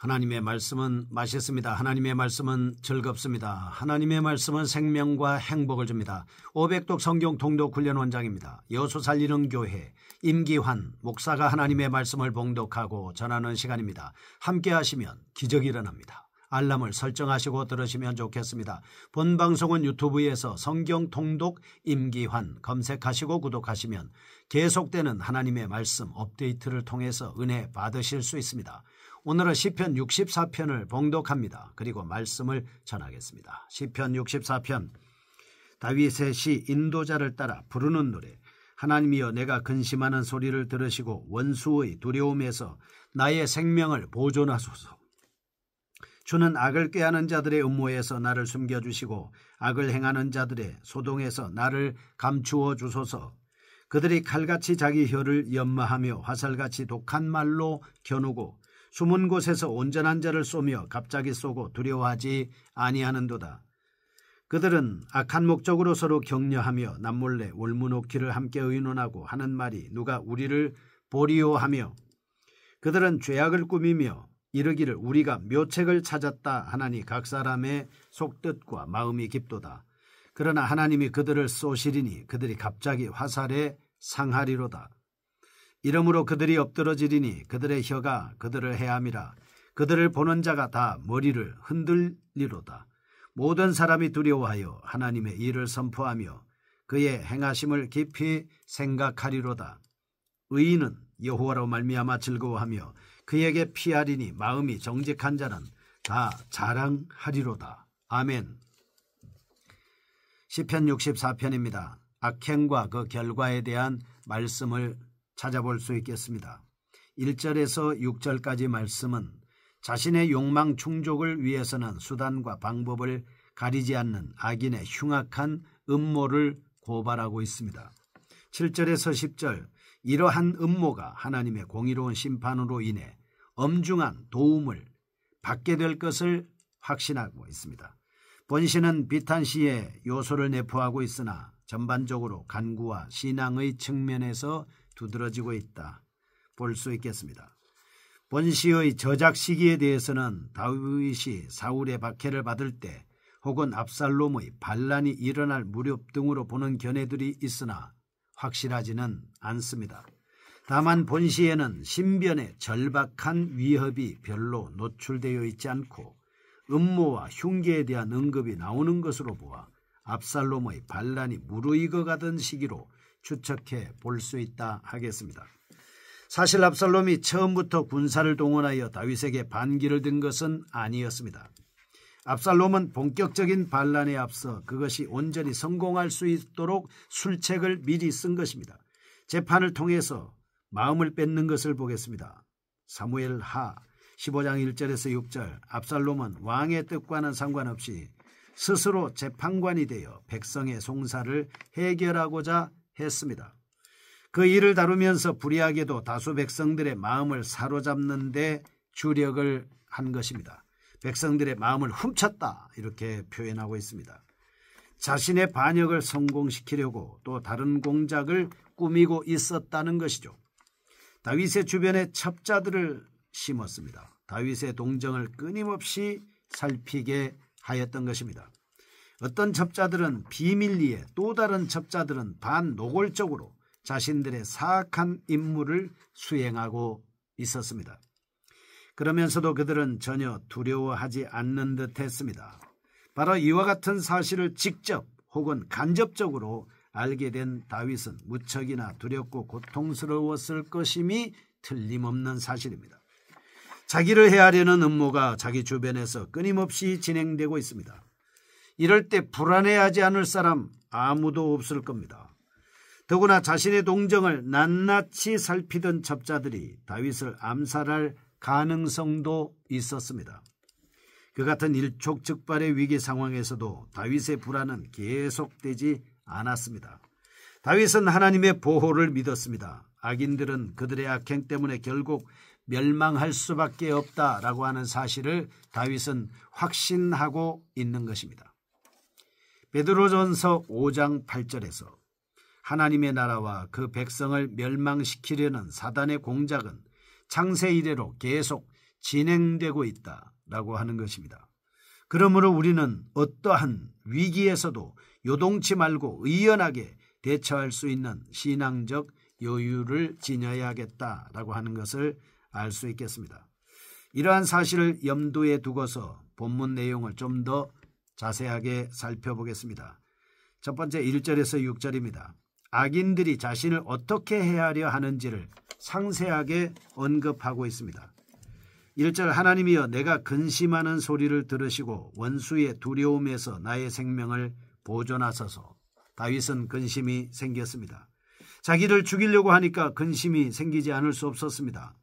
하나님의 말씀은 맛있습니다. 하나님의 말씀은 즐겁습니다. 하나님의 말씀은 생명과 행복을 줍니다. 500독 성경 통독 훈련 원장입니다. 여수 살리는 교회 임기환 목사가 하나님의 말씀을 봉독하고 전하는 시간입니다. 함께 하시면 기적이 일어납니다. 알람을 설정하시고 들으시면 좋겠습니다. 본 방송은 유튜브에서 성경 통독 임기환 검색하시고 구독하시면 계속되는 하나님의 말씀 업데이트를 통해서 은혜 받으실 수 있습니다. 오늘은 시편 64편을 봉독합니다. 그리고 말씀을 전하겠습니다. 시편 64편 다윗의 시 인도자를 따라 부르는 노래. 하나님이여 내가 근심하는 소리를 들으시고 원수의 두려움에서 나의 생명을 보존하소서. 주는 악을 꾀하는 자들의 음모에서 나를 숨겨주시고 악을 행하는 자들의 소동에서 나를 감추어 주소서. 그들이 칼같이 자기 혀를 연마하며 화살같이 독한 말로 겨누고 숨은 곳에서 온전한 자를 쏘며 갑자기 쏘고 두려워하지 아니하는도다. 그들은 악한 목적으로 서로 격려하며 남몰래 울문옥기를 함께 의논하고 하는 말이 누가 우리를 보리오 하며 그들은 죄악을 꾸미며 이르기를 우리가 묘책을 찾았다 하나니 각 사람의 속뜻과 마음이 깊도다. 그러나 하나님이 그들을 쏘시리니 그들이 갑자기 화살에 상하리로다. 이러므로 그들이 엎드러지리니 그들의 혀가 그들을 해함이라. 그들을 보는 자가 다 머리를 흔들리로다. 모든 사람이 두려워하여 하나님의 일을 선포하며 그의 행하심을 깊이 생각하리로다. 의인은 여호와로 말미암아 즐거워하며 그에게 피하리니 마음이 정직한 자는 다 자랑하리로다. 아멘. 시편 64편입니다. 악행과 그 결과에 대한 말씀을 찾아볼 수 있겠습니다. 1절에서 6절까지 말씀은 자신의 욕망 충족을 위해서는 수단과 방법을 가리지 않는 악인의 흉악한 음모를 고발하고 있습니다. 7절에서 10절 이러한 음모가 하나님의 공의로운 심판으로 인해 엄중한 도움을 받게 될 것을 확신하고 있습니다. 본시는 비탄시의 요소를 내포하고 있으나 전반적으로 간구와 신앙의 측면에서 두드러지고 있다 볼 수 있겠습니다. 본시의 저작 시기에 대해서는 다윗이 사울의 박해를 받을 때 혹은 압살롬의 반란이 일어날 무렵 등으로 보는 견해들이 있으나 확실하지는 않습니다. 다만 본시에는 신변의 절박한 위협이 별로 노출되어 있지 않고 음모와 흉계에 대한 언급이 나오는 것으로 보아 압살롬의 반란이 무르익어가던 시기로 추측해 볼 수 있다 하겠습니다. 사실 압살롬이 처음부터 군사를 동원하여 다윗에게 반기를 든 것은 아니었습니다. 압살롬은 본격적인 반란에 앞서 그것이 온전히 성공할 수 있도록 술책을 미리 쓴 것입니다. 재판을 통해서 마음을 뺏는 것을 보겠습니다. 사무엘 하 15장 1절에서 6절 압살롬은 왕의 뜻과는 상관없이 스스로 재판관이 되어 백성의 송사를 해결하고자 했습니다. 그 일을 다루면서 불의하게도 다수 백성들의 마음을 사로잡는 데 주력을 한 것입니다. 백성들의 마음을 훔쳤다 이렇게 표현하고 있습니다. 자신의 반역을 성공시키려고 또 다른 공작을 꾸미고 있었다는 것이죠. 다윗의 주변에 첩자들을 심었습니다. 다윗의 동정을 끊임없이 살피게 하였던 것입니다. 어떤 첩자들은 비밀리에 또 다른 첩자들은 반노골적으로 자신들의 사악한 임무를 수행하고 있었습니다. 그러면서도 그들은 전혀 두려워하지 않는 듯 했습니다. 바로 이와 같은 사실을 직접 혹은 간접적으로 알게 된 다윗은 무척이나 두렵고 고통스러웠을 것임이 틀림없는 사실입니다. 자기를 해하려는 음모가 자기 주변에서 끊임없이 진행되고 있습니다. 이럴 때 불안해하지 않을 사람 아무도 없을 겁니다. 더구나 자신의 동정을 낱낱이 살피던 첩자들이 다윗을 암살할 가능성도 있었습니다. 그 같은 일촉즉발의 위기 상황에서도 다윗의 불안은 계속되지 않았습니다. 다윗은 하나님의 보호를 믿었습니다. 악인들은 그들의 악행 때문에 결국 멸망할 수밖에 없다라고 하는 사실을 다윗은 확신하고 있는 것입니다. 베드로전서 5장 8절에서 하나님의 나라와 그 백성을 멸망시키려는 사단의 공작은 창세 이래로 계속 진행되고 있다라고 하는 것입니다. 그러므로 우리는 어떠한 위기에서도 요동치 말고 의연하게 대처할 수 있는 신앙적 여유를 지녀야겠다라고 하는 것을 알 수 있겠습니다. 이러한 사실을 염두에 두고서 본문 내용을 좀 더 자세하게 살펴보겠습니다. 첫 번째 1절에서 6절입니다. 악인들이 자신을 어떻게 해하려 하는지를 상세하게 언급하고 있습니다. 1절 하나님이여 내가 근심하는 소리를 들으시고 원수의 두려움에서 나의 생명을 보존하소서. 다윗은 근심이 생겼습니다. 자기를 죽이려고 하니까 근심이 생기지 않을 수 없었습니다.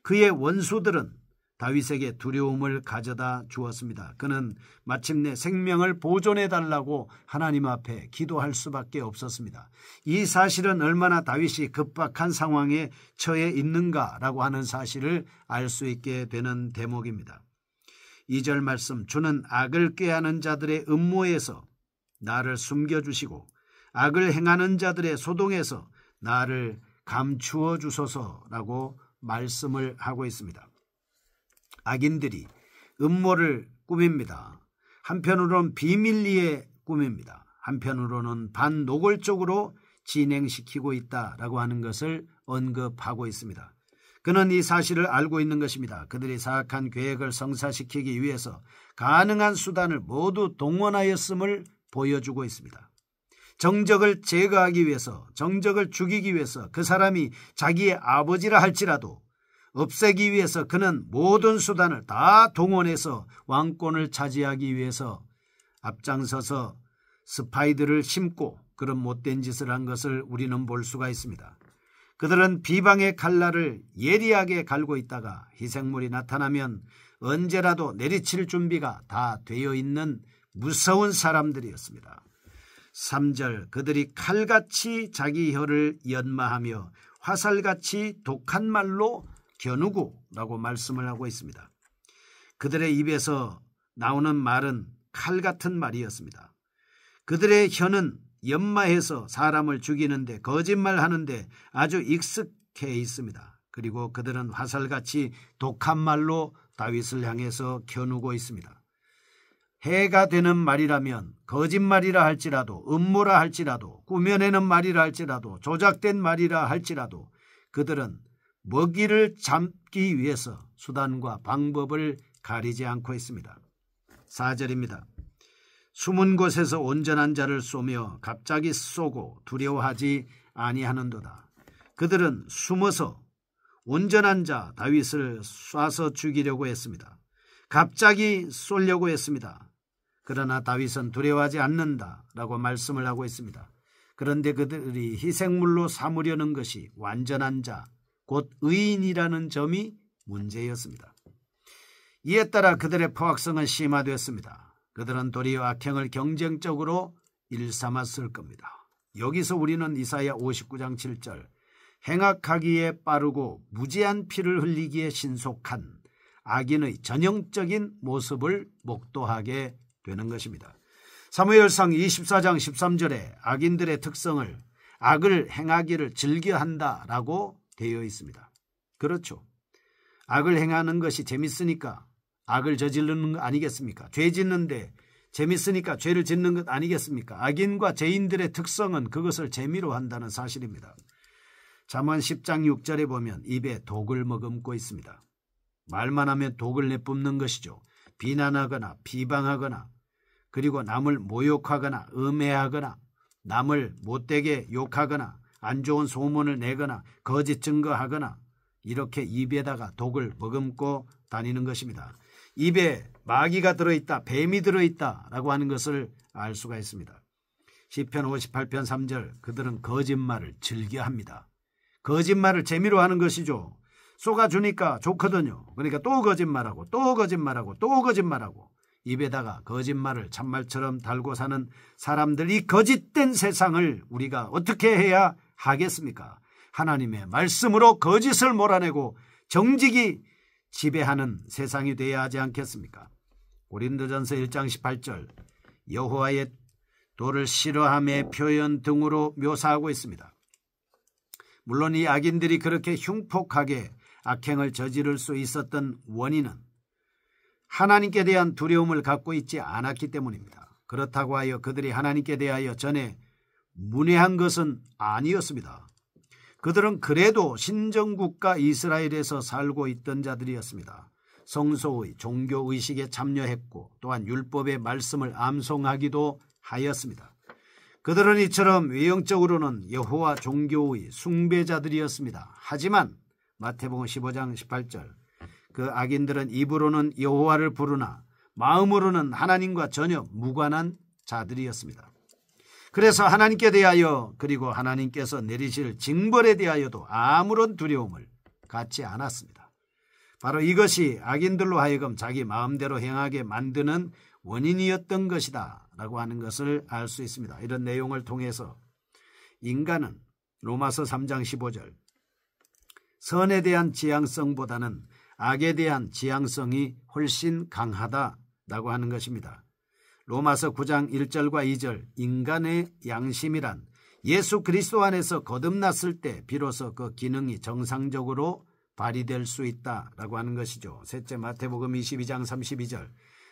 그의 원수들은 다윗에게 두려움을 가져다 주었습니다. 그는 마침내 생명을 보존해달라고 하나님 앞에 기도할 수밖에 없었습니다. 이 사실은 얼마나 다윗이 급박한 상황에 처해 있는가라고 하는 사실을 알 수 있게 되는 대목입니다. 2절 말씀 주는 악을 꾀하는 자들의 음모에서 나를 숨겨주시고 악을 행하는 자들의 소동에서 나를 감추어 주소서라고 말씀을 하고 있습니다. 악인들이 음모를 꾸밉니다. 한편으로는 비밀리에 꾸밉니다. 한편으로는 반노골적으로 진행시키고 있다라고 하는 것을 언급하고 있습니다. 그는 이 사실을 알고 있는 것입니다. 그들이 사악한 계획을 성사시키기 위해서 가능한 수단을 모두 동원하였음을 보여주고 있습니다. 정적을 제거하기 위해서, 정적을 죽이기 위해서 그 사람이 자기의 아버지라 할지라도 없애기 위해서 그는 모든 수단을 다 동원해서 왕권을 차지하기 위해서 앞장서서 스파이들을 심고 그런 못된 짓을 한 것을 우리는 볼 수가 있습니다. 그들은 비방의 칼날을 예리하게 갈고 있다가 희생물이 나타나면 언제라도 내리칠 준비가 다 되어 있는 무서운 사람들이었습니다. 3절 그들이 칼같이 자기 혀를 연마하며 화살같이 독한 말로 겨누고라고 말씀을 하고 있습니다. 그들의 입에서 나오는 말은 칼 같은 말이었습니다. 그들의 혀는 연마해서 사람을 죽이는데 거짓말하는데 아주 익숙해 있습니다. 그리고 그들은 화살같이 독한 말로 다윗을 향해서 겨누고 있습니다. 해가 되는 말이라면 거짓말이라 할지라도 음모라 할지라도 꾸며내는 말이라 할지라도 조작된 말이라 할지라도 그들은 먹이를 잡기 위해서 수단과 방법을 가리지 않고 있습니다. 4절입니다. 숨은 곳에서 온전한 자를 쏘며 갑자기 쏘고 두려워하지 아니하는도다. 그들은 숨어서 온전한 자 다윗을 쏴서 죽이려고 했습니다. 갑자기 쏘려고 했습니다. 그러나 다윗은 두려워하지 않는다라고 말씀을 하고 있습니다. 그런데 그들이 희생물로 삼으려는 것이 완전한 자, 곧 의인이라는 점이 문제였습니다. 이에 따라 그들의 포악성은 심화되었습니다. 그들은 도리어 악행을 경쟁적으로 일삼았을 겁니다. 여기서 우리는 이사야 59장 7절 행악하기에 빠르고 무지한 피를 흘리기에 신속한 악인의 전형적인 모습을 목도하게 되는 것입니다. 사무엘상 24장 13절에 악인들의 특성을 악을 행하기를 즐겨한다라고 되어 있습니다. 그렇죠. 악을 행하는 것이 재밌으니까 악을 저지르는 거 아니겠습니까? 죄 짓는데 재밌으니까 죄를 짓는 것 아니겠습니까? 악인과 죄인들의 특성은 그것을 재미로 한다는 사실입니다. 잠언 10장 6절에 보면 입에 독을 머금고 있습니다. 말만 하면 독을 내뿜는 것이죠. 비난하거나 비방하거나 그리고 남을 모욕하거나 음해하거나 남을 못되게 욕하거나 안 좋은 소문을 내거나 거짓 증거하거나 이렇게 입에다가 독을 머금고 다니는 것입니다. 입에 마귀가 들어있다, 뱀이 들어있다라고 하는 것을 알 수가 있습니다. 시편 58편 3절 그들은 거짓말을 즐겨합니다. 거짓말을 재미로 하는 것이죠. 쏘가주니까 좋거든요. 그러니까 또 거짓말하고 또 거짓말하고 또 거짓말하고 입에다가 거짓말을 참말처럼 달고 사는 사람들, 이 거짓된 세상을 우리가 어떻게 해야 하겠습니까? 하나님의 말씀으로 거짓을 몰아내고 정직이 지배하는 세상이 되어야 하지 않겠습니까? 고린도전서 1장 18절 여호와의 도를 싫어함의 표현 등으로 묘사하고 있습니다. 물론 이 악인들이 그렇게 흉폭하게 악행을 저지를 수 있었던 원인은 하나님께 대한 두려움을 갖고 있지 않았기 때문입니다. 그렇다고 하여 그들이 하나님께 대하여 전에 문외한 것은 아니었습니다. 그들은 그래도 신정국가 이스라엘에서 살고 있던 자들이었습니다. 성소의 종교의식에 참여했고 또한 율법의 말씀을 암송하기도 하였습니다. 그들은 이처럼 외형적으로는 여호와 종교의 숭배자들이었습니다. 하지만 마태복음 15장 18절 그 악인들은 입으로는 여호와를 부르나 마음으로는 하나님과 전혀 무관한 자들이었습니다. 그래서 하나님께 대하여 그리고 하나님께서 내리실 징벌에 대하여도 아무런 두려움을 갖지 않았습니다. 바로 이것이 악인들로 하여금 자기 마음대로 행하게 만드는 원인이었던 것이다 라고 하는 것을 알 수 있습니다. 이런 내용을 통해서 인간은 로마서 3장 15절 선에 대한 지향성보다는 악에 대한 지향성이 훨씬 강하다라고 하는 것입니다. 로마서 9장 1절과 2절 인간의 양심이란 예수 그리스도 안에서 거듭났을 때 비로소 그 기능이 정상적으로 발휘될 수 있다라고 하는 것이죠. 셋째 마태복음 22장 32절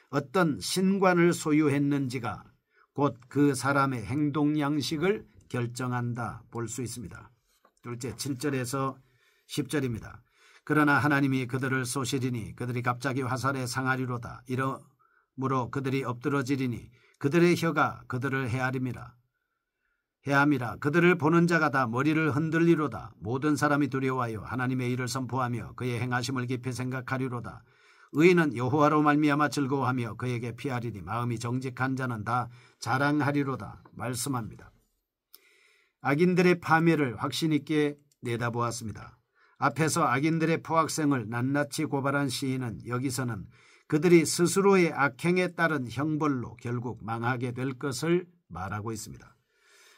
어떤 신관을 소유했는지가 곧 그 사람의 행동 양식을 결정한다 볼 수 있습니다. 둘째 7절에서 10절입니다. 그러나 하나님이 그들을 쏘시리니 그들이 갑자기 화살에 상하리로다. 이러므로 그들이 엎드러지리니 그들의 혀가 그들을 헤아림이라. 그들을 보는 자가 다 머리를 흔들리로다. 모든 사람이 두려워하여 하나님의 일을 선포하며 그의 행하심을 깊이 생각하리로다. 의인은 여호와로 말미암아 즐거워하며 그에게 피하리니 마음이 정직한 자는 다 자랑하리로다 말씀합니다. 악인들의 파멸을 확신 있게 내다보았습니다. 앞에서 악인들의 포악성을 낱낱이 고발한 시인은 여기서는 그들이 스스로의 악행에 따른 형벌로 결국 망하게 될 것을 말하고 있습니다.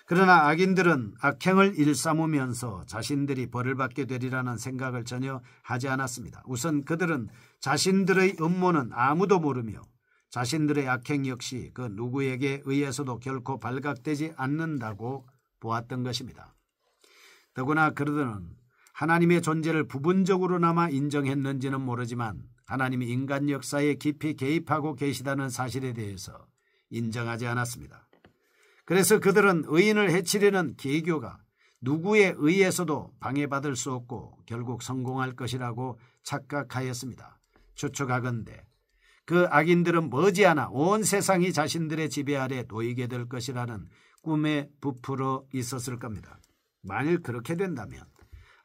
그러나 악인들은 악행을 일삼으면서 자신들이 벌을 받게 되리라는 생각을 전혀 하지 않았습니다. 우선 그들은 자신들의 음모는 아무도 모르며 자신들의 악행 역시 그 누구에게 의해서도 결코 발각되지 않는다고 보았던 것입니다. 더구나 그들은 하나님의 존재를 부분적으로나마 인정했는지는 모르지만 하나님이 인간 역사에 깊이 개입하고 계시다는 사실에 대해서 인정하지 않았습니다. 그래서 그들은 의인을 해치려는 계교가 누구에 의해서도 방해받을 수 없고 결국 성공할 것이라고 착각하였습니다. 추측하건대 그 악인들은 머지않아 온 세상이 자신들의 지배 아래 놓이게 될 것이라는 꿈에 부풀어 있었을 겁니다. 만일 그렇게 된다면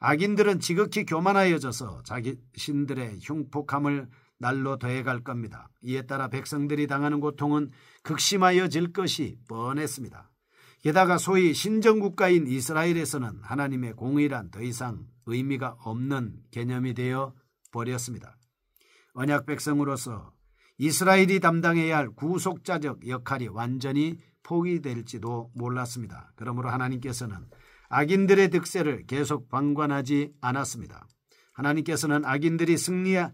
악인들은 지극히 교만하여져서 자신들의 흉폭함을 날로 더해갈 겁니다. 이에 따라 백성들이 당하는 고통은 극심하여질 것이 뻔했습니다. 게다가 소위 신정국가인 이스라엘에서는 하나님의 공의란 더 이상 의미가 없는 개념이 되어 버렸습니다. 언약 백성으로서 이스라엘이 담당해야 할 구속자적 역할이 완전히 포기될지도 몰랐습니다. 그러므로 하나님께서는 악인들의 득세를 계속 방관하지 않았습니다. 하나님께서는 악인들이 승리를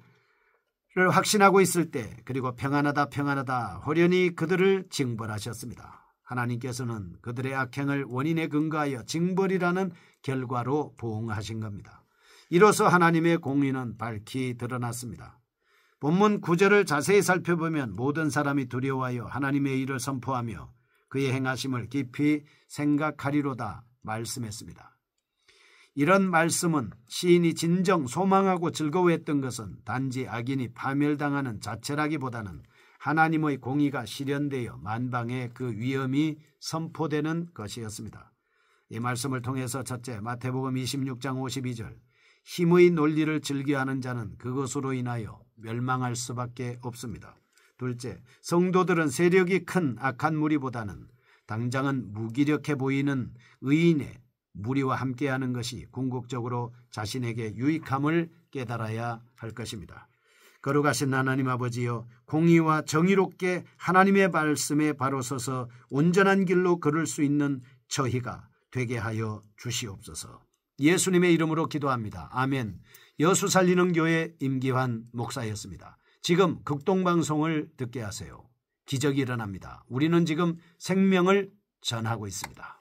확신하고 있을 때 그리고 평안하다 호련히 그들을 징벌하셨습니다. 하나님께서는 그들의 악행을 원인에 근거하여 징벌이라는 결과로 보응하신 겁니다. 이로써 하나님의 공의는 밝히 드러났습니다. 본문 9절을 자세히 살펴보면 모든 사람이 두려워하여 하나님의 일을 선포하며 그의 행하심을 깊이 생각하리로다 말씀했습니다. 이런 말씀은 시인이 진정 소망하고 즐거워했던 것은 단지 악인이 파멸당하는 자체라기보다는 하나님의 공의가 실현되어 만방에 그 위엄이 선포되는 것이었습니다. 이 말씀을 통해서 첫째 마태복음 26장 52절 힘의 논리를 즐겨하는 자는 그것으로 인하여 멸망할 수밖에 없습니다. 둘째 성도들은 세력이 큰 악한 무리보다는 당장은 무기력해 보이는 의인의 무리와 함께하는 것이 궁극적으로 자신에게 유익함을 깨달아야 할 것입니다. 거룩하신 하나님 아버지여 공의와 정의롭게 하나님의 말씀에 바로 서서 온전한 길로 걸을 수 있는 저희가 되게 하여 주시옵소서. 예수님의 이름으로 기도합니다. 아멘. 여수 살리는 교회 임기환 목사였습니다. 지금 극동방송을 듣게 하세요. 기적이 일어납니다. 우리는 지금 생명을 전하고 있습니다.